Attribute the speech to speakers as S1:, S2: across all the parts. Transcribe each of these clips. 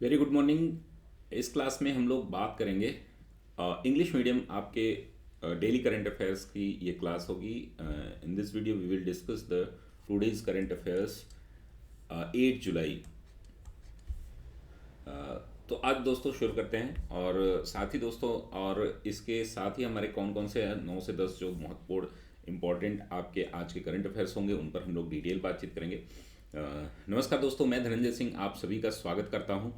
S1: Very good morning. इस class में हम लोग बात करेंगे इंग्लिश मीडियम आपके डेली करंट अफेयर्स की ये क्लास होगी। In this video we will discuss the today's current affairs 8 July. तो आज दोस्तों शुरू करते हैं और साथ ही दोस्तों और इसके साथ ही हमारे कौन कौन से 9 से 10 जो महत्वपूर्ण इम्पोर्टेंट आपके आज के करंट अफेयर्स होंगे उन पर हम लोग डिटेल बातचीत करेंगे। नमस्कार दोस्तों, मैं धनंजय सिंह आप सभी का स्वागत करता हूं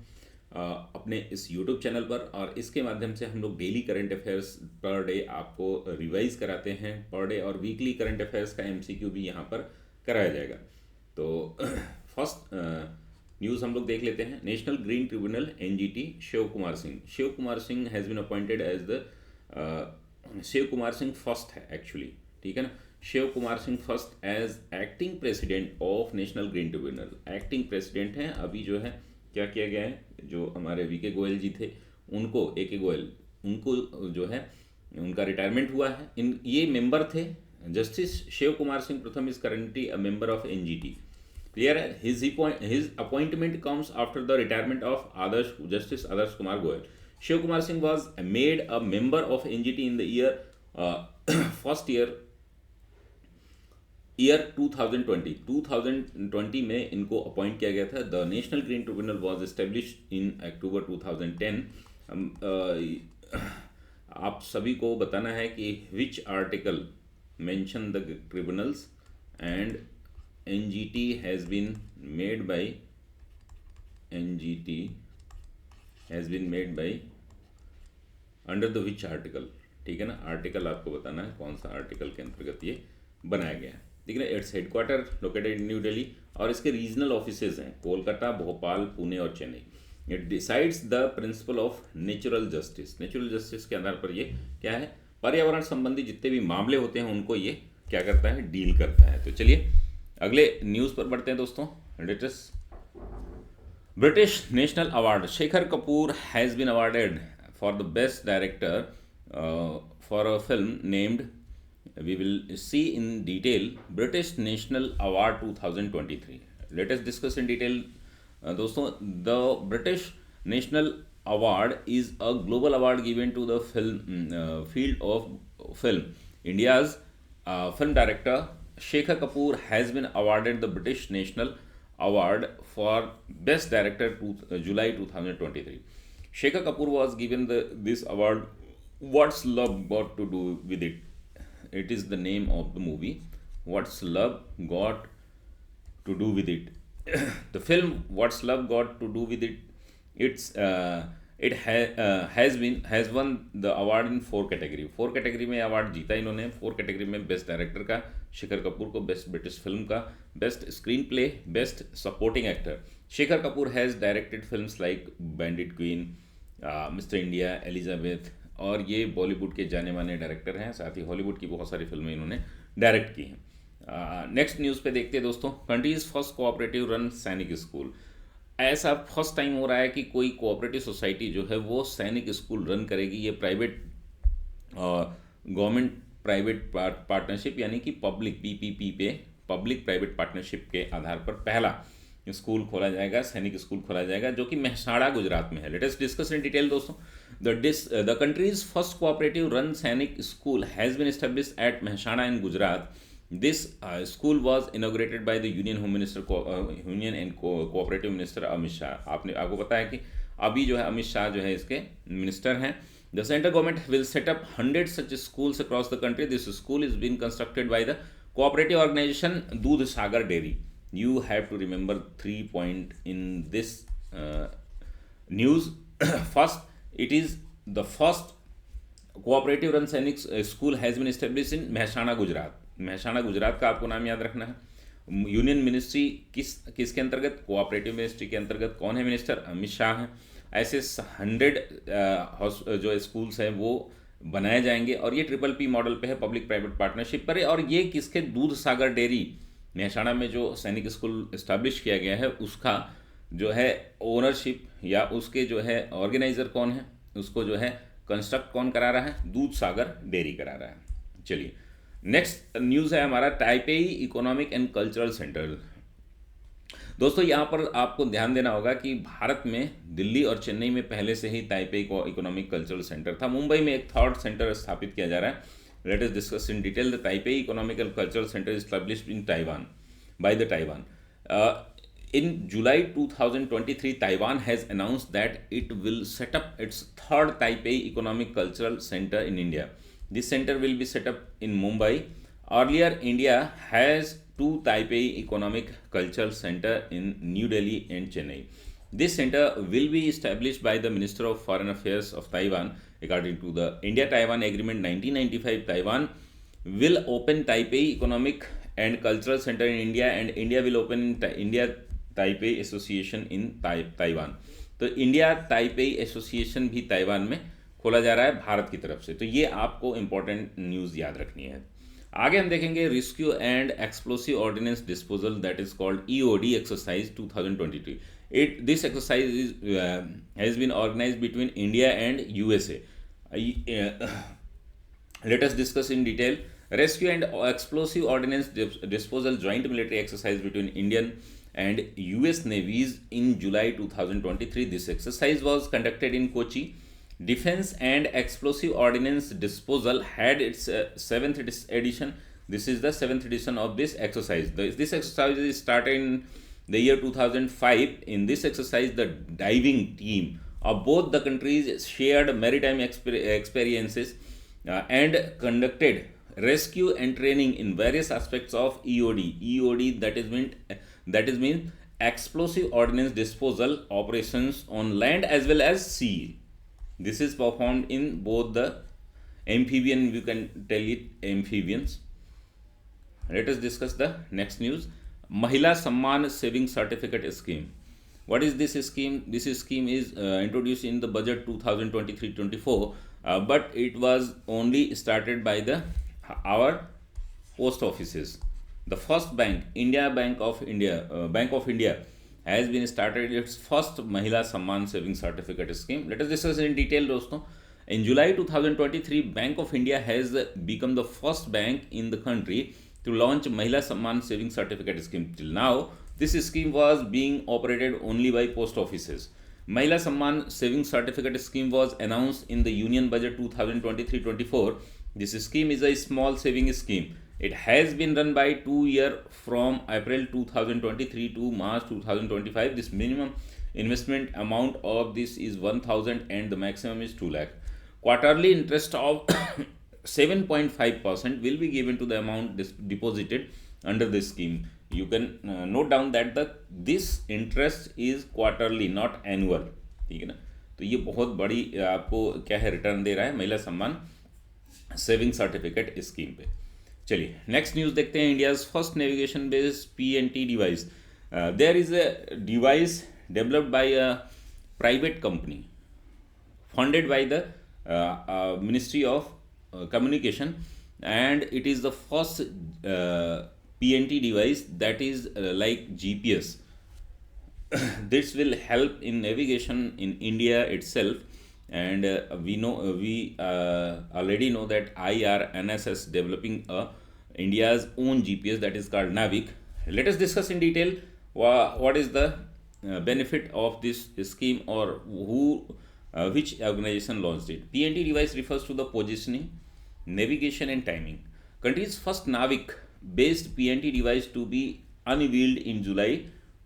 S1: अपने इस YouTube चैनल पर। और इसके माध्यम से हम लोग daily current affairs per day आपको रिवाइज कराते हैं पर डे, और वीकली करंट अफेयर्स का MCQ भी यहाँ पर कराया जाएगा। तो फर्स्ट न्यूज़ हम लोग देख लेते हैं। National green tribunal NGT Shiv Kumar Singh has been appointed as the Shiv Kumar Singh first है एक्चुअली, ठीक है ना। Shiv Kumar Singh first as acting president of national green tribunal, acting president हैं। अभी जो है क्या किया गया है, जो हमारे VK गोयल जी थे उनको, AK गोयल, उनको जो है उनका रिटायरमेंट हुआ है। इन ये मेंबर थे। जस्टिस शिव कुमार सिंह प्रथम is currently a member of NGT। Clear? His appointment comes after the retirement of Justice Adarsh Kumar Goyal. Shiv Kumar Singh was made a member of NGT in the first year 2020। 2020 में इनको appoint किया गया था। The National green Tribunal was establish in October 2010। आप सभी को बताना है कि which article mention the tribunals and NGT has been made by under the which article, ठीक है ना। आर्टिकल आपको बताना है कौन सा आर्टिकल के अंतर्गत ये बनाया गया है, ठीक है ना। Its headquarter located in new Delhi और इसके रीजनल ऑफिसेज हैं कोलकाता, भोपाल, पुणे और Chennai. It decides the principle of natural justice. Natural justice के आधार पर ये क्या है, पर्यावरण संबंधी जितने भी मामले होते हैं उनको ये क्या करता है, डील करता है। तो चलिए अगले न्यूज़ पर बढ़ते हैं दोस्तों। Latest British National Award, Shekhar Kapoor has been awarded for the best director for a film named, we will see in detail, British National Award 2023। Latest discuss in detail दोस्तों। The British National Award is a global award given to the film field of film. India's film director Shekhar Kapoor has been awarded the British National Award for Best Director to July 2023. Shekhar Kapoor was given this award. What's Love Got to Do with It? It is the name of the movie. What's Love Got to Do with It? The film What's Love Got to Do with It? Has won the award in 4 category. 4 category में award जीता इन्होंने। 4 category में best director का शेखर कपूर को, best British film का, best screen play, best supporting actor. Shekhar Kapoor has directed films like bandit queen, mister India, Elizabeth, और ये बॉलीवुड के जाने माने डायरेक्टर हैं। साथ ही हॉलीवुड की बहुत सारी फिल्में इन्होंने डायरेक्ट की हैं। नेक्स्ट न्यूज़ पे देखते हैं दोस्तों। Countries first cooperative run Sainik school. ऐसा फर्स्ट टाइम हो रहा है कि कोई कोऑपरेटिव सोसाइटी जो है वो सैनिक स्कूल रन करेगी। ये प्राइवेट गवर्नमेंट प्राइवेट पार्टनरशिप यानी कि पब्लिक PPP पे, पब्लिक प्राइवेट पार्टनरशिप के आधार पर पहला स्कूल खोला जाएगा, सैनिक स्कूल खोला जाएगा, जो कि मेहसाणा गुजरात में है। लेटेस्ट डिस्कस इन डिटेल दोस्तों। The country's first cooperative run Sainik school has been established at Mehsana in Gujarat. This school was inaugurated by the Union Home Minister, Union and Cooperative Minister Amit Shah. आपको पता है कि अभी जो है अमित शाह जो है इसके मिनिस्टर हैं। The central government will set up 100 such schools across the country. This school is being constructed by the cooperative organization Doodh Sagar Dairy. You have to remember 3 points in this news. First, it is the first cooperative run Sainik school has been establish in Mehsana Gujarat. Mehsana Gujarat का आपको नाम याद रखना है। Union ministry किसके अंतर्गत, cooperative ministry के अंतर्गत। कौन है मिनिस्टर, अमित शाह हैं। ऐसे 100 जो स्कूल्स हैं वो बनाए जाएंगे और ये PPP मॉडल पे है, पब्लिक प्राइवेट पार्टनरशिप पर है। और ये किसके, दूध सागर डेयरी, मेहसाणा में जो सैनिक स्कूल इस्टेब्लिश किया गया है उसका जो है ओनरशिप या उसके जो है ऑर्गेनाइजर कौन है, उसको जो है कंस्ट्रक्ट कौन करा रहा है, दूध सागर डेयरी करा रहा है। चलिए नेक्स्ट न्यूज़ है हमारा, टाइपेई इकोनॉमिक एंड कल्चरल सेंटर। दोस्तों यहाँ पर आपको ध्यान देना होगा कि भारत में दिल्ली और चेन्नई में पहले से ही ताइपे को इकोनॉमिक कल्चरल सेंटर था। मुंबई में एक थर्ड सेंटर स्थापित किया जा रहा है। Late us discuss in detail the Taipei economical cultural centre established in Taiwan by the Taiwan. In July 2023, Taiwan has announced that it will set up its third Taipei Economic Cultural Center in India. This center will be set up in Mumbai. Earlier, India has two Taipei Economic Cultural Center in New Delhi and Chennai. This center will be established by the Minister of Foreign Affairs of Taiwan. According to the India-Taiwan Agreement 1995, Taiwan will open Taipei Economic and Cultural Center in India, and India will open in India Taipei Association in Taiwan. तो India Taipei association भी Taiwan में खोला जा रहा है भारत की तरफ से। तो ये आपको इंपॉर्टेंट न्यूज़ याद रखनी है। आगे हम देखेंगे rescue and explosive ordnance disposal that is called EOD exercise 2023। This exercise has been organised between India and USA. Let us discuss in detail Rescue and Explosive Ordnance Disposal Joint Military Exercise between Indian and US Navies in July 2023. This exercise was conducted in Kochi. Defense and Explosive Ordnance Disposal had its 7th edition. This is the 7th edition of this exercise. This exercise is started in the year 2005. In this exercise, the diving team of both the countries shared maritime experiences and conducted rescue and training in various aspects of EOD. EOD that is mean explosive ordnance disposal operations on land as well as sea. This is performed in both the amphibian, you can tell it amphibians. Let us discuss the next news. Mahila Samman Saving Certificate Scheme. What is this scheme? This scheme is introduced in the budget 2023-24, but it was only started by our post offices. The first bank, Bank of India, has been started its first Mahila Samman Saving Certificate Scheme. Let us discuss in detail, दोस्तों. In July 2023, Bank of India has become the first bank in the country to launch Mahila Samman Saving Certificate Scheme. Till now, this scheme was being operated only by post offices. Mahila Samman Saving Certificate Scheme was announced in the Union Budget 2023-24. This scheme is a small saving scheme. It has been run by 2 years from April 2023 to March 2025. This minimum investment amount of this is 1,000 and the maximum is 2 lakh. Quarterly interest of 7.5% will be given to the amount deposited under this scheme. You can note down that this interest is quarterly, not annual. ठीक है ना? तो ये बहुत बड़ी आपको क्या है रिटर्न दे रहा है महिला सम्मान सेविंग सर्टिफिकेट स्कीम पे। चलिए नेक्स्ट न्यूज़ देखते हैं। India's first navigation based PNT device. There is a device developed by a private company funded by the Ministry of Communication, and it is the first PNT device that is like GPS. This will help in navigation in India itself, and we already know that IRNS is developing India's own GPS that is called Navik. Let us discuss in detail what is the benefit of this scheme, or which organization launched it. PNT device refers to the positioning, navigation and timing. Country's first Navik based PNT device to be unveiled in July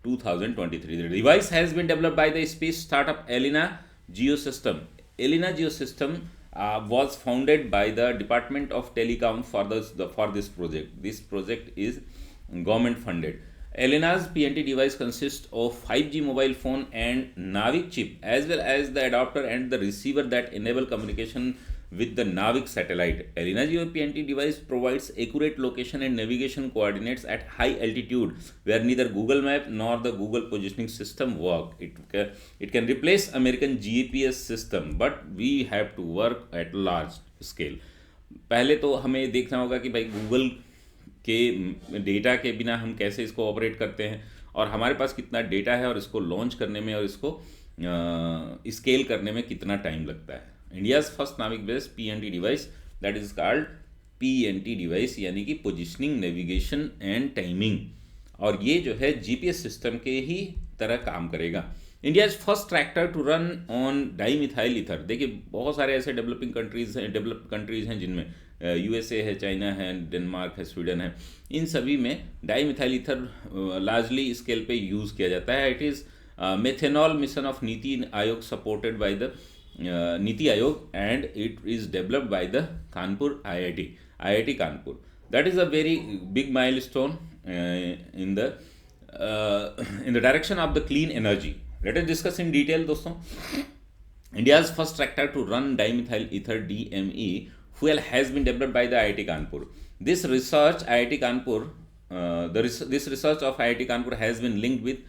S1: 2023. The device has been developed by the space startup Elina Geosystem. Elina Geosystem was founded by the Department of Telecom for this project. This project is government funded. Elena's PNT device consists of 5G mobile phone and Navik chip, as well as the adapter and the receiver that enable communication with the Navik satellite. Elena Geo PNT device provides accurate location and navigation coordinates at high altitude, where neither Google Map nor the Google positioning system work. It can replace American GPS system, but we have to work at large scale. पहले तो हमें देखना होगा कि भाई Google के data के बिना हम कैसे इसको ऑपरेट करते हैं, और हमारे पास कितना डेटा है, और इसको लॉन्च करने में और इसको स्केल करने में कितना टाइम लगता है. इंडियाज़ फर्स्ट नाविक based PNT device that is called PNT device, यानी कि पोजिशनिंग, नेविगेशन एंड टाइमिंग. और ये जो है जीपीएस सिस्टम के ही तरह काम करेगा। India is first tractor to run on dimethyl ether. देखिए बहुत सारे ऐसे डेवलप्ड कंट्रीज हैं जिनमें यूएसए है, चाइना है, डेनमार्क है, स्वीडन है, इन सभी में di methyl ether largely scale पे यूज़ किया जाता है। It is methanol mission of NITI Aayog supported by the NITI Aayog and it is developed by the Kanpur IIT Kanpur. That is a very big milestone in the direction of the clean energy. Let us discuss in detail दोस्तों। India's first tractor to run dimethyl ether DME fuel has been developed by the IIT Kanpur. This research of IIT Kanpur has been linked with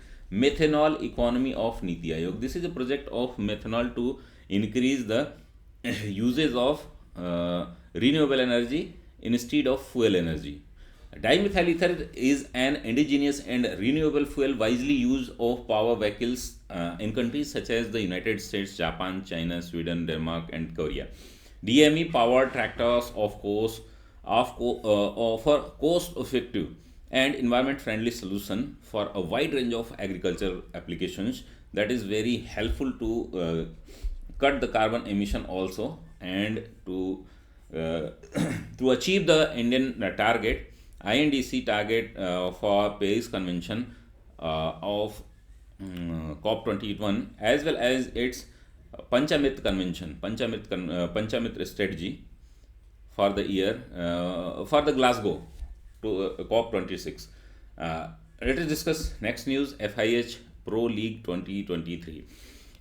S1: methanol economy of Niti Aayog. This is a project of methanol to increase the uses of renewable energy instead of fuel energy. Dimethyl ether is an indigenous and renewable fuel widely used of power vehicles in countries such as the United States, Japan, China, Sweden, Denmark, and Korea. DME powered tractors, offer cost-effective and environment-friendly solution for a wide range of agricultural applications. That is very helpful to cut the carbon emission also, and to achieve the Indian target. INDC target for Paris Convention of COP21 as well as its Panchamrit Convention, Panchamrit strategy for the year for the Glasgow to COP26. Let us discuss next news, FIH Pro League 2023।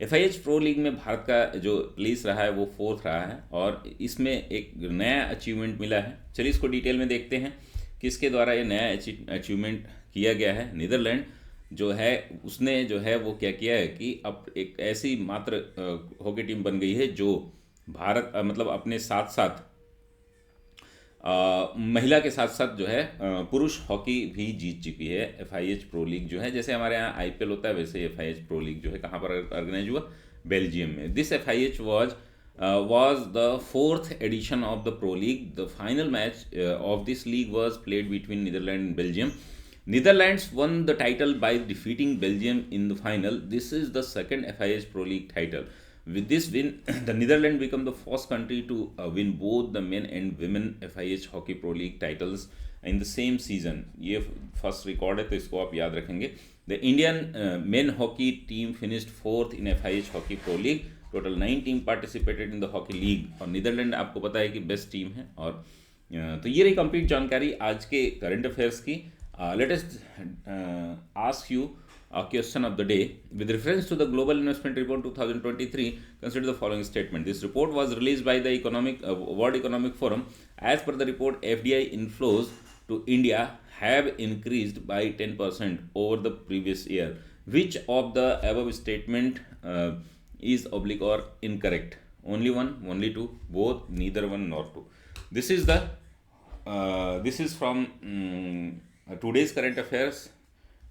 S1: FIH pro league में भारत का जो place रहा है वो 4th रहा है और इसमें एक नया अचीवमेंट मिला है। चलिए इसको डिटेल में देखते हैं किसके द्वारा ये नया अचीवमेंट किया गया है। नीदरलैंड जो है उसने जो है वो क्या किया है कि अब एक ऐसी मात्र हॉकी टीम बन गई है जो भारत मतलब अपने साथ साथ महिला के साथ साथ जो है पुरुष हॉकी भी जीत चुकी है। FIH प्रो लीग जो है, जैसे हमारे यहाँ IPL होता है वैसे FIH प्रो लीग जो है कहाँ पर ऑर्गेनाइज हुआ, बेल्जियम में। This FIH was the 4th edition of the Pro League. The final match of this league was played between Netherlands and Belgium. Netherlands won the title by defeating Belgium in the final. This is the second FIH Pro League title. With this win, the Netherlands become the first country to win both the men and women FIH Hockey Pro League titles in the same season. ये first record है तो इसको आप याद रखेंगे। The Indian men hockey team finished 4th in FIH Hockey Pro League. Total 9 team participated in the hockey league और Netherlands आपको पता है कि बेस्ट टीम है। और तो ये रही कंप्लीट जानकारी आज के करंट अफेयर्स की। Let us ask you question of the day. With reference to the global investment report 2023, consider the following statement. This report was released by the world economic forum. As per the report FDI inflows to India have increased by 10% over the previous year. Which of the above statement is oblique or incorrect? Only one, only two, both, neither one nor two. This is from today's current affairs.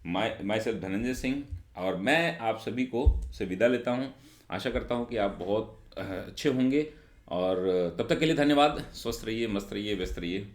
S1: myself Dhananjay Singh, और मैं आप सभी को से विदा लेता हूँ। आशा करता हूँ कि आप बहुत अच्छे होंगे और तब तक के लिए धन्यवाद। स्वस्थ रहिए, मस्त रहिए, व्यस्त रहिए।